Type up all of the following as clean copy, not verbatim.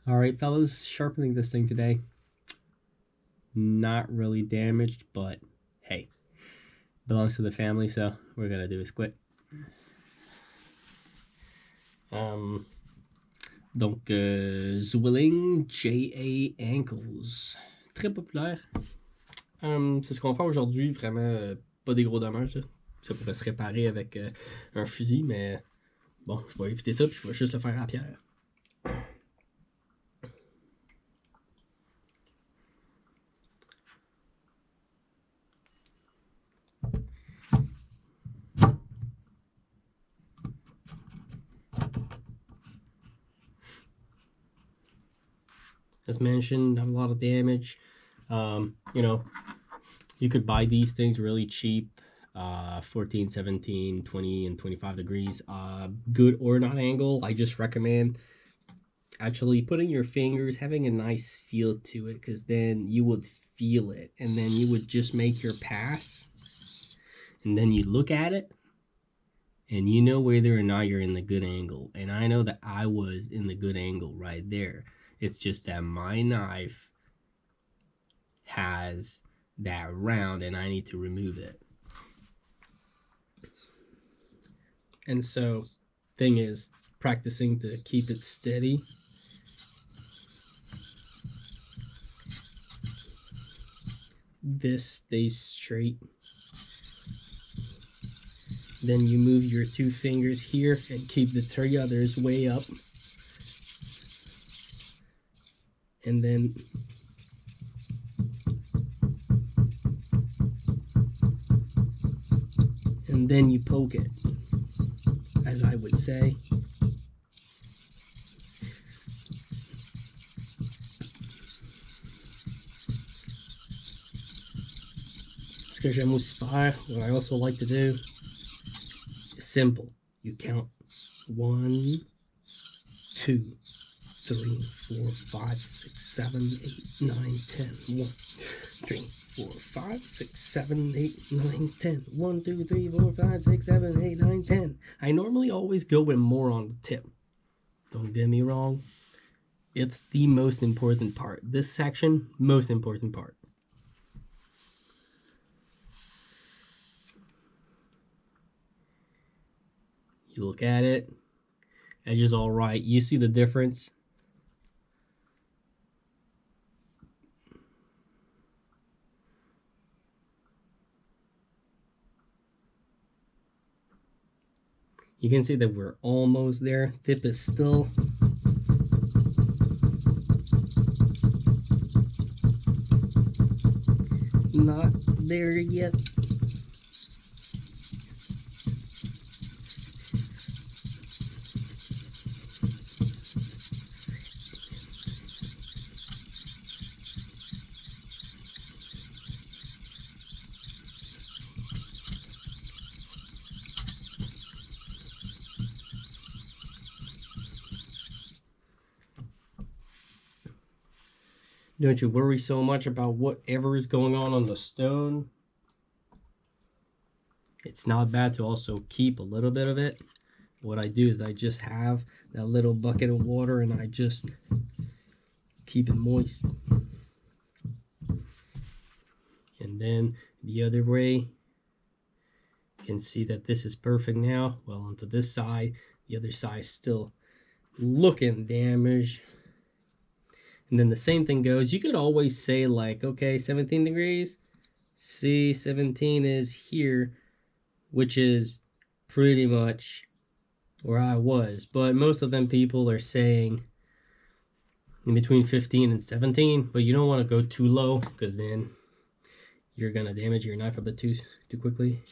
Alright fellas, sharpening this thing today. Not really damaged, but hey, belongs to the family, so we're gonna do is quit. Donc, Zwilling JA Ankles. Très populaire. C'est ce qu'on fait aujourd'hui, vraiment pas des gros dommages. Là. Ça pourrait se réparer avec un fusil, mais bon, je vais éviter ça, puis je vais juste le faire à pierre. As mentioned, not a lot of damage. You know, you could buy these things really cheap. 14, 17, 20, and 25 degrees. Good or not angle. I just recommend actually putting your fingers, having a nice feel to it, because then you would feel it, and then you would just make your pass, and then you look at it, and you know whether or not you're in the good angle. And I know that I was in the good angle right there. It's just that my knife has that round and I need to remove it. And so, thing is, practicing to keep it steady. This stays straight. Then you move your two fingers here and keep the three others way up. And then you poke it, as I would say. Ce que j'aime aussi faire, what I also like to do, is simple. You count 1, 2, 3, 4, 5, 6, 7, 8, 9, 10. 1, 3, 4, 5, 6, 7, 8, 9, 10. 1, 2, 3, 4, 5, 6, 7, 8, 9, 10. I normally always go in more on the tip. Don't get me wrong. It's the most important part. This section, most important part. You look at it. Edge is all right. You see the difference? You can see that we're almost there. Tip is still not there yet. Don't you worry so much about whatever is going on the stone. It's not bad to also keep a little bit of it. What I do is I just have that little bucket of water and I just keep it moist. And then the other way, you can see that this is perfect now. Well, onto this side, the other side is still looking damaged. And then the same thing goes, you could always say like, okay, 17 degrees. See, 17 is here, which is pretty much where I was. But most of them people are saying in between 15 and 17. But you don't want to go too low, because then you're going to damage your knife a bit too quickly.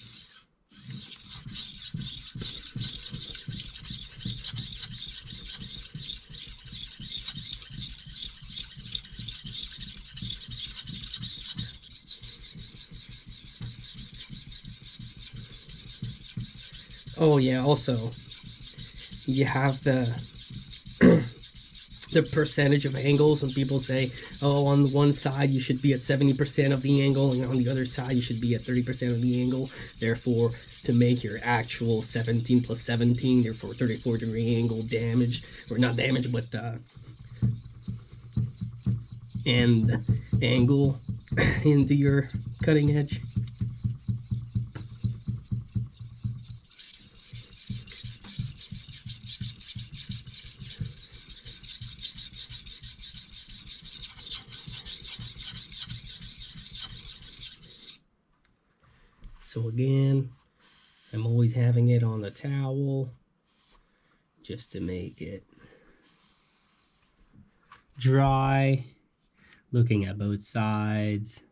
Oh yeah, also, you have the the percentage of angles, and people say, oh, on one side you should be at 70% of the angle, and on the other side you should be at 30% of the angle. Therefore, to make your actual 17 plus 17, therefore 34 degree angle damage, or not damage, but and angle into your cutting edge. So again, I'm always having it on the towel just to make it dry, looking at both sides,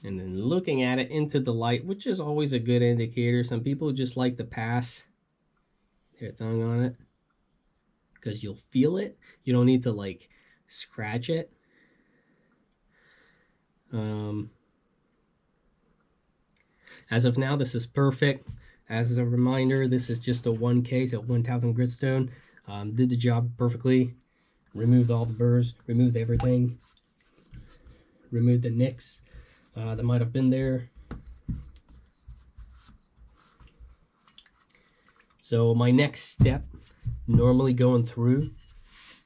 and then looking at it into the light, which is always a good indicator. Some people just like to pass their tongue on it because you'll feel it. You don't need to like scratch it. As of now, this is perfect. As a reminder, this is just a 1K, so 1000 gritstone. Did the job perfectly. Removed all the burrs, removed everything, removed the nicks that might have been there. So my next step, normally going through,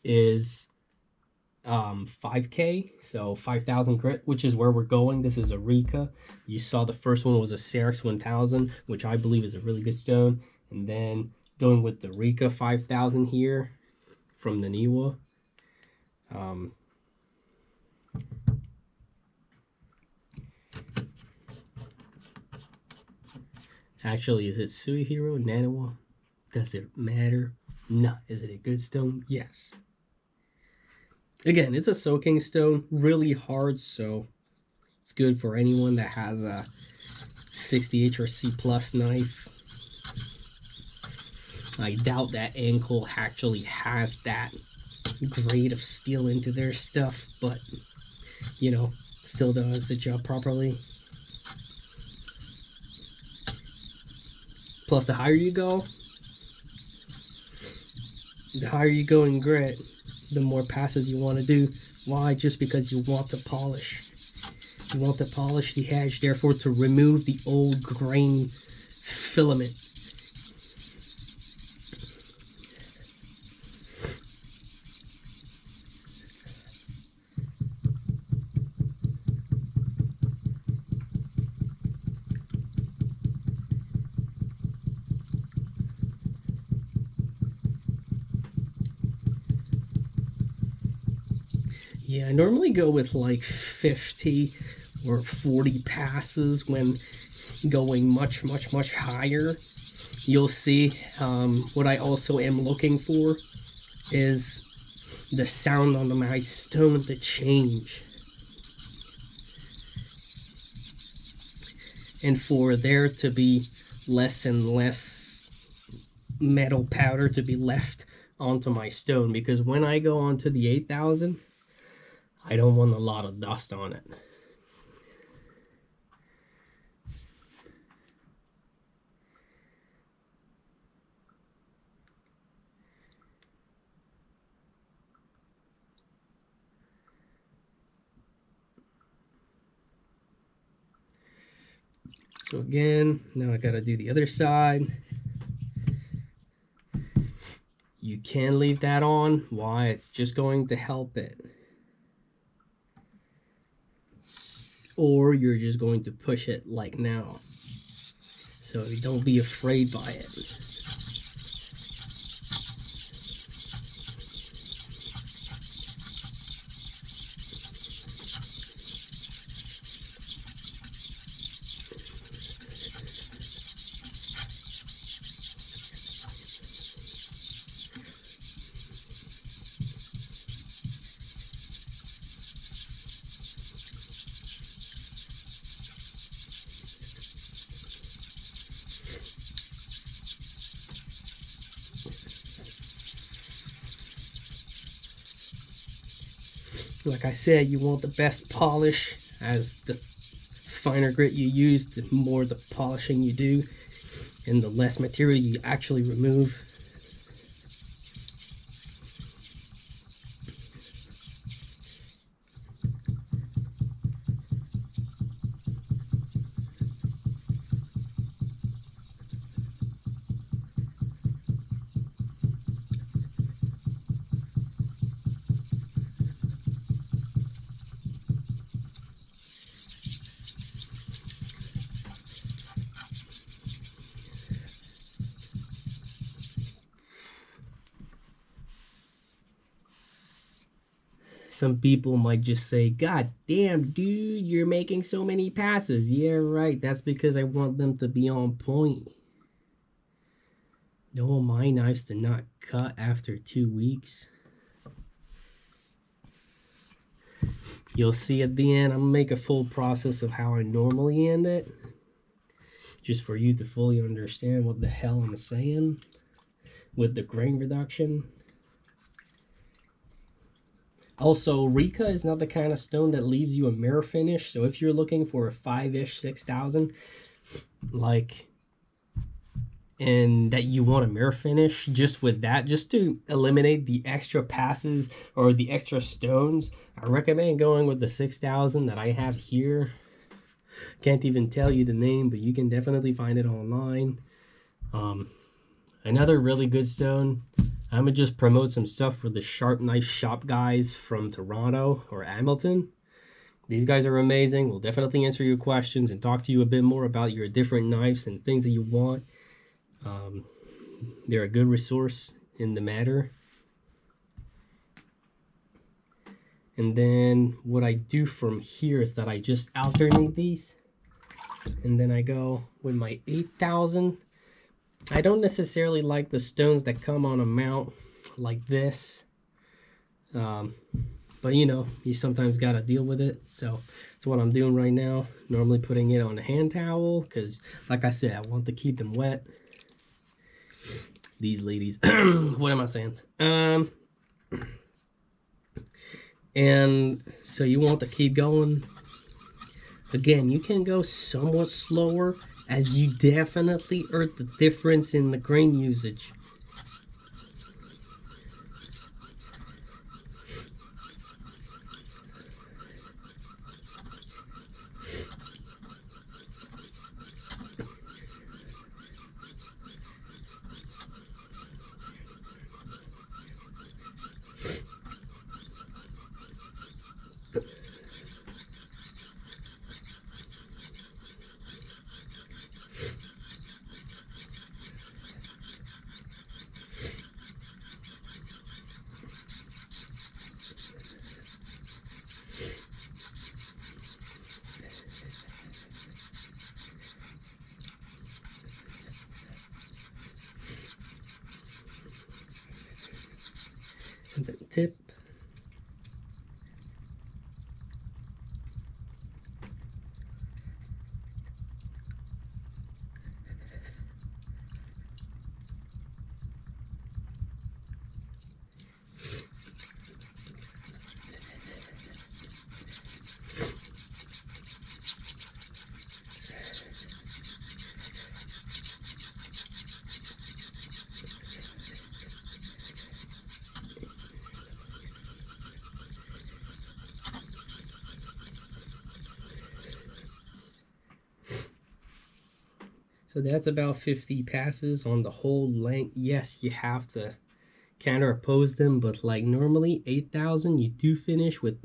is 5K, so 5000 grit, which is where we're going. This is a Rika. You saw the first one was a Cerex 1000, which I believe is a really good stone. And then going with the Rika 5000 here from the Niwa. Actually, is it Suihiro, Nanawa? Does it matter? No. Is it a good stone? Yes. Again, it's a soaking stone, really hard, so it's good for anyone that has a 60H or C plus knife. I doubt that Ankle actually has that grade of steel into their stuff, but you know, still does the job properly. Plus, the higher you go in grit, the more passes you want to do. Why? Just because you want to polish. You want to polish the edge, therefore to remove the old grain filament. Yeah, I normally go with like 50 or 40 passes when going much higher. You'll see what I also am looking for is the sound on my stone to change. And for there to be less and less metal powder to be left onto my stone, because when I go onto the 8000, I don't want a lot of dust on it. So again, now I gotta do the other side. You can leave that on. Why? It's just going to help it. Or you're just going to push it like now. So don't be afraid by it. Like I said, you want the best polish. As the finer grit you use, the more the polishing you do, and the less material you actually remove. Some people might just say, God damn, dude, you're making so many passes. Yeah, right. That's because I want them to be on point. No, my knives did not cut after 2 weeks. You'll see at the end, I'm gonna make a full process of how I normally end it, just for you to fully understand what the hell I'm saying with the grain reduction. Also, Rika is not the kind of stone that leaves you a mirror finish. So if you're looking for a 5-ish, 6,000, like, and that you want a mirror finish, just with that, just to eliminate the extra passes or the extra stones, I recommend going with the 6,000 that I have here. Can't even tell you the name, but you can definitely find it online. Another really good stone, I'm gonna just promote some stuff for the Sharp Knife Shop guys from Toronto or Hamilton. These guys are amazing. We'll definitely answer your questions and talk to you a bit more about your different knives and things that you want. They're a good resource in the matter. And then what I do from here is that I just alternate these. And then I go with my 8,000. I don't necessarily like the stones that come on a mount like this. But you know, you sometimes gotta deal with it. So that's what I'm doing right now. Normally putting it on a hand towel because, like I said, I want to keep them wet. These ladies, what am I saying? And so you want to keep going. Again, you can go somewhat slower as you definitely heard the difference in the grain usage. And then tip. So that's about 50 passes on the whole length. Yes, you have to counter oppose them, but like normally 8,000, you do finish with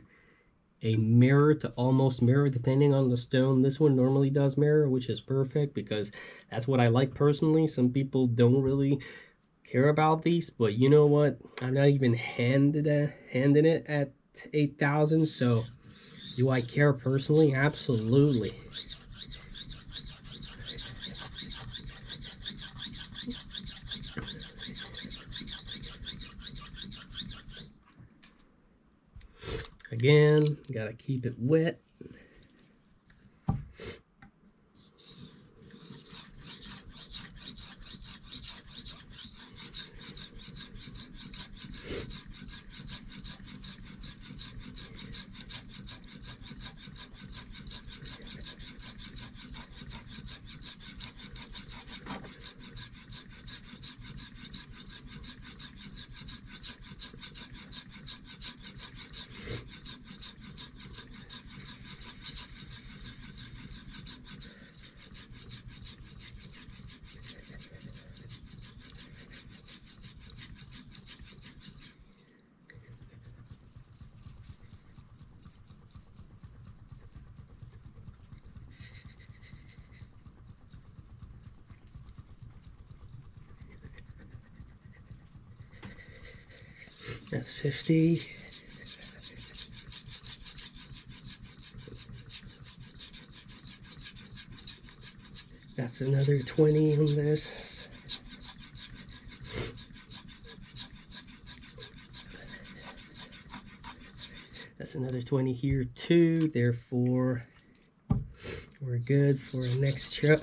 a mirror to almost mirror depending on the stone. This one normally does mirror, which is perfect because that's what I like personally. Some people don't really care about these, but you know what? I'm not even handing it at 8,000, so do I care personally? Absolutely. Again, gotta keep it wet. That's 50. That's another 20 on this. That's another 20 here too. Therefore, we're good for an extra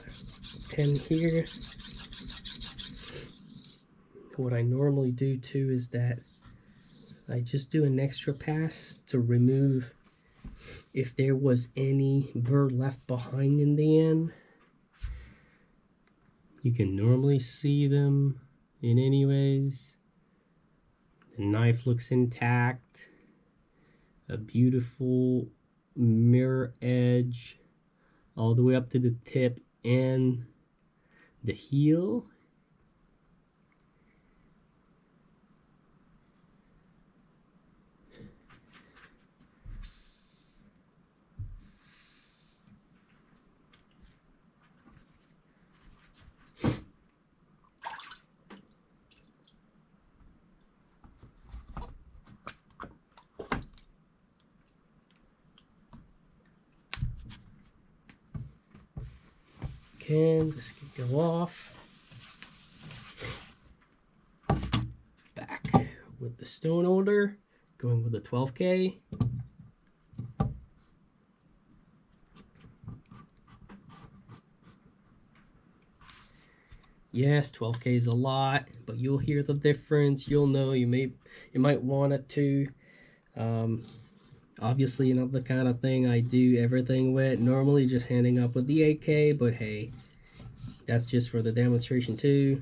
10 here. What I normally do too is that I just do an extra pass to remove if there was any burr left behind in the end. You can normally see them in anyways. The knife looks intact. A beautiful mirror edge all the way up to the tip and the heel. Can this can go off. Back with the stone holder, going with the 12K. Yes, 12K is a lot, but you'll hear the difference. You'll know. You might want it to. Obviously, not the kind of thing I do everything with. Normally, just handing up with the 8K, but hey, that's just for the demonstration too.